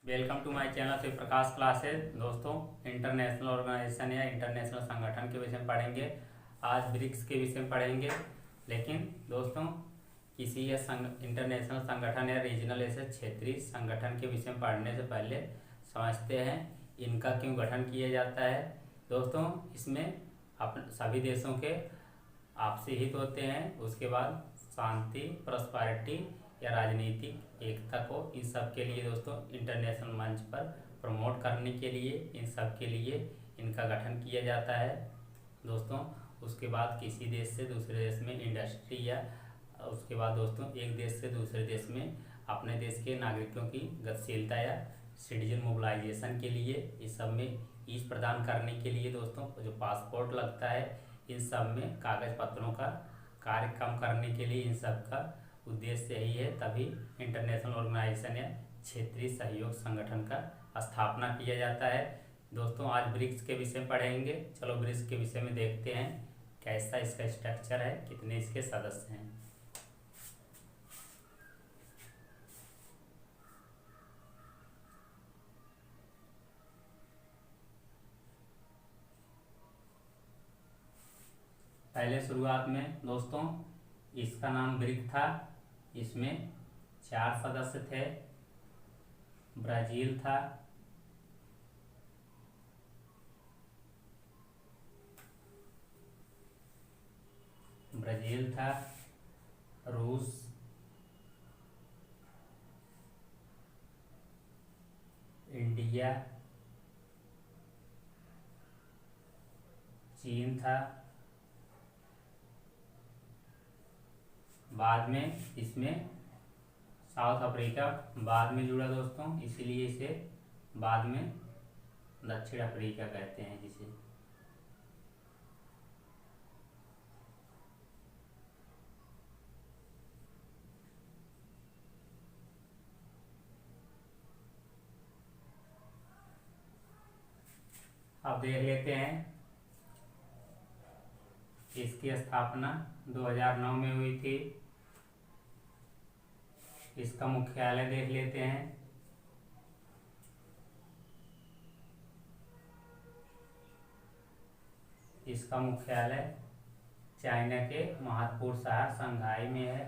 Welcome to my channel से प्रकाश classes. दोस्तों, international organisation या इंटरनेशनल संगठन के विषय में पढ़ेंगे। आज ब्रिक्स के विषय में पढ़ेंगे। लेकिन दोस्तों, किसी या इंटरनेशनल संगठन या रीजनल ऐसे क्षेत्रीय संगठन के विषय में पढ़ने से पहले समझते हैं इनका क्यों गठन किया जाता है। दोस्तों, इसमें अपन सभी देशों के आपसी हित होते हैं। उसके बाद शांति, प्रॉस्पेरिटी या राजनीतिक एकता को इन सब के लिए दोस्तों इंटरनेशनल मंच पर प्रमोट करने के लिए इन सब के लिए इनका गठन किया जाता है। दोस्तों, उसके बाद किसी देश से दूसरे देश में इंडस्ट्री या उसके बाद दोस्तों एक देश से दूसरे देश में अपने देश के नागरिकों की गतिशीलता या सिटीजन मोबिलाइजेशन के लिए इस सब में ईज प्रदान करने के लिए दोस्तों जो पासपोर्ट लगता है, इन सब में कागज पत्रों का कार्य कम करने के लिए इन सब का उद्देश्य यही है। तभी इंटरनेशनल ऑर्गेनाइजेशन या क्षेत्रीय सहयोग संगठन का स्थापना किया जाता है। दोस्तों, आज ब्रिक्स के विषय में पढ़ेंगे। चलो ब्रिक्स के विषय में देखते हैं कैसा इसका स्ट्रक्चर है, कितने इसके सदस्य हैं। पहले शुरुआत में दोस्तों इसका नाम ब्रिक था। इसमें 4 सदस्य थे। ब्राजील था, रूस, इंडिया, चीन था। बाद में इसमें साउथ अफ्रीका बाद में जुड़ा दोस्तों, इसीलिए इसे बाद में दक्षिण अफ्रीका कहते हैं जिसे। अब देख लेते हैं इसकी स्थापना 2009 में हुई थी। इसका मुख्यालय देख लेते हैं। इसका मुख्यालय चाइना के महत्वपूर्ण शहर शंघाई में है।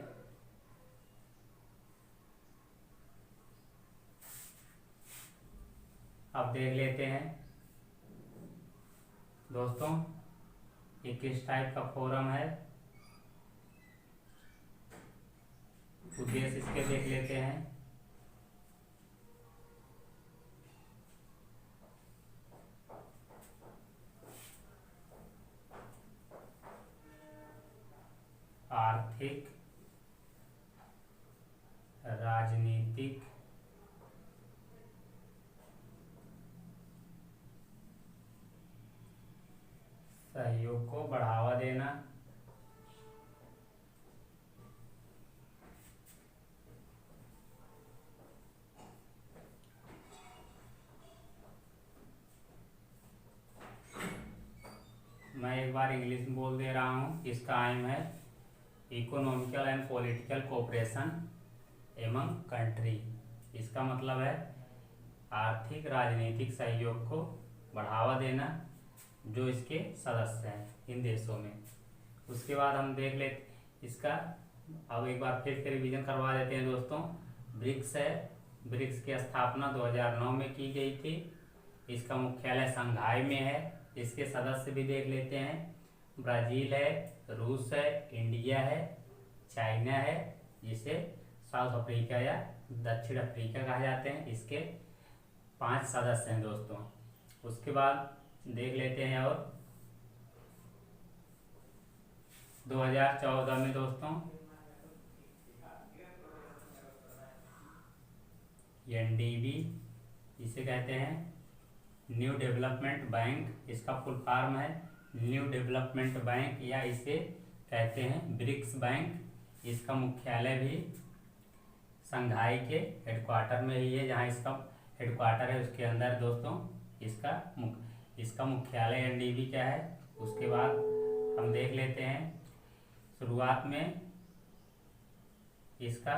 अब देख लेते हैं दोस्तों ये किस टाइप का फोरम है, उद्देश्य इसके देख लेते हैं। आर्थिक, राजनीतिक, सहयोग को बढ़ावा देना, मैं एक बार इंग्लिश में बोल दे रहा हूँ। इसका एम है economical and political cooperation among country. इसका मतलब है आर्थिक राजनीतिक सहयोग को बढ़ावा देना जो इसके सदस्य हैं इन देशों में। उसके बाद हम देख लेते इसका, अब एक बार फिर से रिवीजन करवा देते हैं दोस्तों। ब्रिक्स है, ब्रिक्स की स्थापना 2009 में की गई थी। इसका मुख्यालय शंघाई में है। इसके सदस्य भी देख लेते हैं। ब्राज़ील है, रूस है, इंडिया है, चाइना है, जिसे साउथ अफ्रीका या दक्षिण अफ्रीका कहा जाते हैं। इसके 5 सदस्य हैं दोस्तों। उसके बाद देख लेते हैं और 2014 में दोस्तों एनडीबी इसे कहते हैं न्यू डेवलपमेंट बैंक, इसका फुल फॉर्म है न्यू डेवलपमेंट बैंक या इसे कहते हैं ब्रिक्स बैंक। इसका मुख्यालय भी शंघाई के हेडक्वार्टर में ही है। जहाँ इसका हेडक्वार्टर है उसके अंदर दोस्तों इसका मुख्यालय एनडीबी क्या है। उसके बाद हम देख लेते हैं शुरुआत में इसका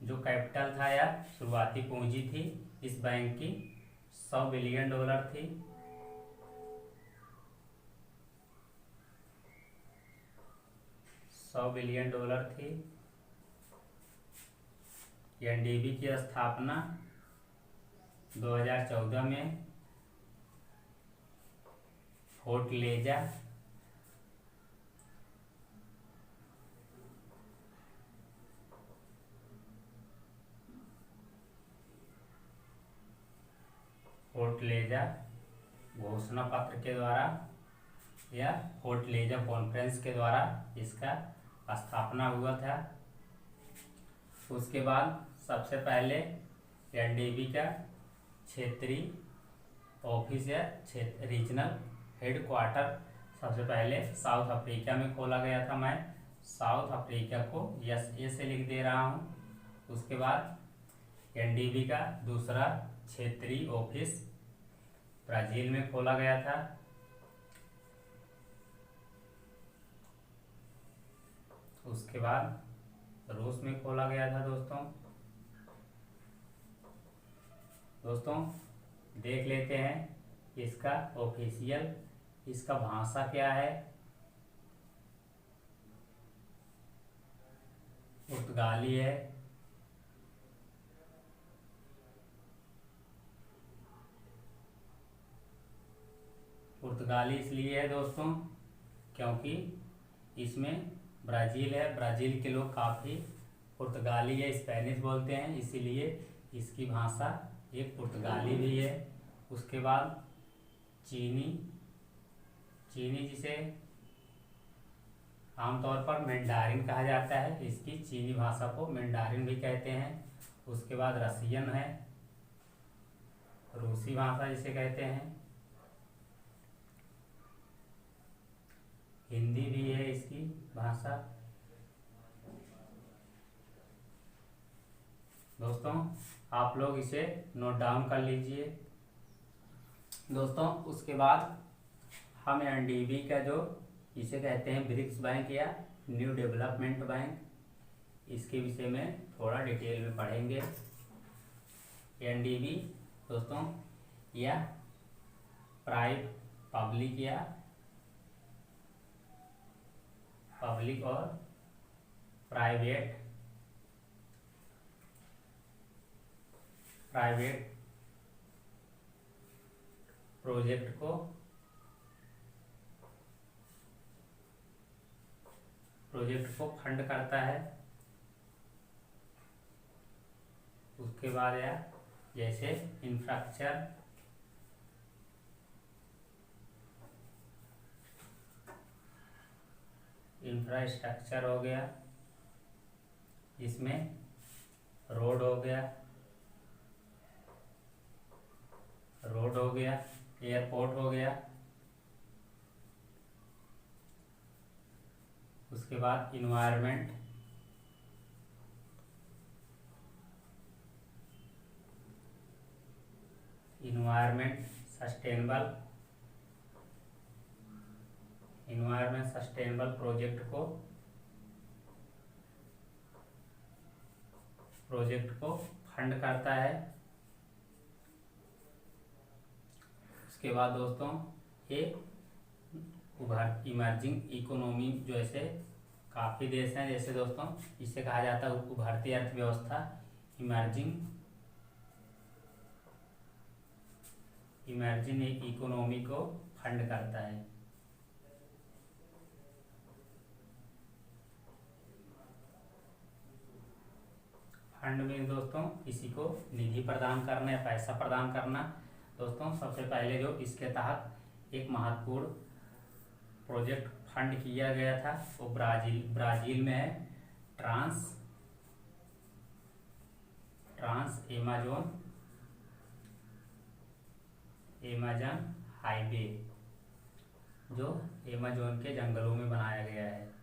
जो कैपिटल था या शुरुआती पूंजी थी इस बैंक की $100 बिलियन थी। $100 बिलियन थी। एनडीबी की स्थापना 2014 में फोर्टलेजा घोषणा पत्र के द्वारा या फोर्टलेजा कॉन्फ्रेंस के द्वारा इसका स्थापना हुआ था। उसके बाद सबसे पहले एनडीबी का क्षेत्रीय ऑफिस या रीजनल हेडक्वार्टर सबसे पहले साउथ अफ्रीका में खोला गया था। मैं साउथ अफ्रीका को USA से लिख दे रहा हूँ। उसके बाद एनडीबी का दूसरा क्षेत्रीय ऑफिस ब्राज़ील में खोला गया था। उसके बाद रूस में खोला गया था। दोस्तों देख लेते हैं इसका ऑफिशियल, इसका भाषा क्या है। पुर्तगाली है। पुर्तगाली इसलिए है दोस्तों क्योंकि इसमें ब्राज़ील है। ब्राज़ील के लोग काफ़ी पुर्तगाली या स्पेनिश बोलते हैं, इसीलिए इसकी भाषा एक पुर्तगाली भी है। उसके बाद चीनी जिसे आमतौर पर मैंडारिन कहा जाता है, इसकी चीनी भाषा को मैंडारिन भी कहते हैं। उसके बाद रसियन है, रूसी भाषा जिसे कहते हैं। हिंदी भी है इसकी भाषा। दोस्तों आप लोग इसे नोट डाउन कर लीजिए। दोस्तों उसके बाद हम एनडीबी का जो इसे कहते हैं ब्रिक्स बैंक या न्यू डेवलपमेंट बैंक, इसके विषय में थोड़ा डिटेल में पढ़ेंगे। एनडीबी दोस्तों या पब्लिक और प्राइवेट प्रोजेक्ट को फंड करता है। उसके बाद जैसे इंफ्रास्ट्रक्चर हो गया, इसमें रोड हो गया, एयरपोर्ट हो गया। उसके बाद इन्वायरमेंट, सस्टेनेबल प्रोजेक्ट को फंड करता है। उसके बाद दोस्तों ये इमर्जिंग इकोनॉमी, जैसे काफ़ी देश हैं, जैसे दोस्तों इसे कहा जाता है उभरती अर्थव्यवस्था। इमर्जिंग इकोनॉमी को फंड करता है। फंड में दोस्तों किसी को निधि प्रदान करना या पैसा प्रदान करना। दोस्तों सबसे पहले जो इसके तहत एक महत्वपूर्ण प्रोजेक्ट फंड किया गया था वो ब्राज़ील में है। ट्रांस एमाजन हाईवे, जो एमेजोन के जंगलों में बनाया गया है,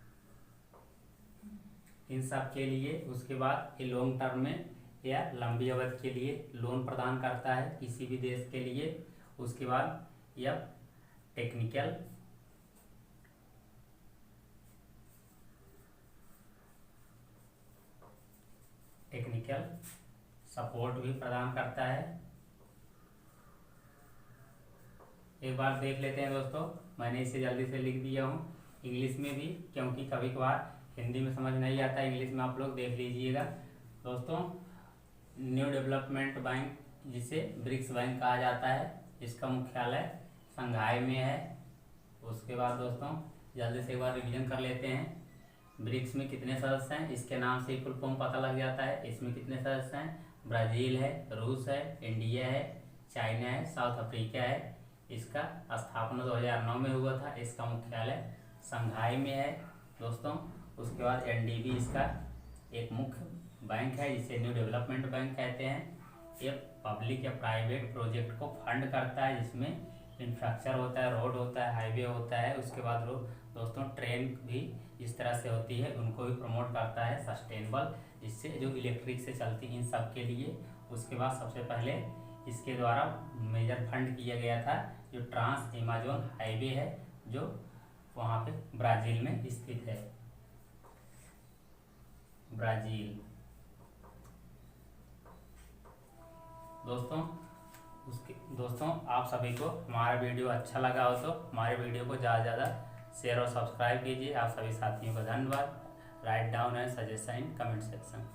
इन सब के लिए। उसके बाद ये लॉन्ग टर्म में या लंबी अवधि के लिए लोन प्रदान करता है किसी भी देश के लिए। उसके बाद यह टेक्निकल सपोर्ट भी प्रदान करता है। एक बार देख लेते हैं दोस्तों, मैंने इसे जल्दी से लिख दिया हूँ इंग्लिश में भी, क्योंकि कभी कभार हिंदी में समझ नहीं आता, इंग्लिश में आप लोग देख लीजिएगा। दोस्तों, न्यू डेवलपमेंट बैंक, जिसे ब्रिक्स बैंक कहा जाता है, इसका मुख्यालय शंघाई में है। उसके बाद दोस्तों जल्दी से एक बार रिवीजन कर लेते हैं। ब्रिक्स में कितने सदस्य हैं, इसके नाम से ही फुल फॉर्म पता लग जाता है। इसमें कितने सदस्य हैं, ब्राज़ील है, रूस है, इंडिया है, चाइना है, साउथ अफ्रीका है। इसका स्थापना 2009 में हुआ था। इसका मुख्यालय शंघाई में है दोस्तों। उसके बाद एनडीबी इसका एक मुख्य बैंक है, जिसे न्यू डेवलपमेंट बैंक कहते हैं। ये पब्लिक या प्राइवेट प्रोजेक्ट को फंड करता है, जिसमें इंफ्रास्ट्रक्चर होता है, रोड होता है, हाईवे होता है। उसके बाद दोस्तों ट्रेन भी इस तरह से होती है, उनको भी प्रमोट करता है, सस्टेनेबल, जिससे जो इलेक्ट्रिक से चलती इन सब के लिए। उसके बाद सबसे पहले इसके द्वारा मेजर फंड किया गया था जो ट्रांस एमाजोन हाईवे है, जो वहाँ पे ब्राज़ील में स्थित है। ब्राज़ील दोस्तों आप सभी को हमारा वीडियो अच्छा लगा हो तो हमारे वीडियो को ज़्यादा से ज़्यादा शेयर और सब्सक्राइब कीजिए। आप सभी साथियों का धन्यवाद। Write down and suggestion in comment section.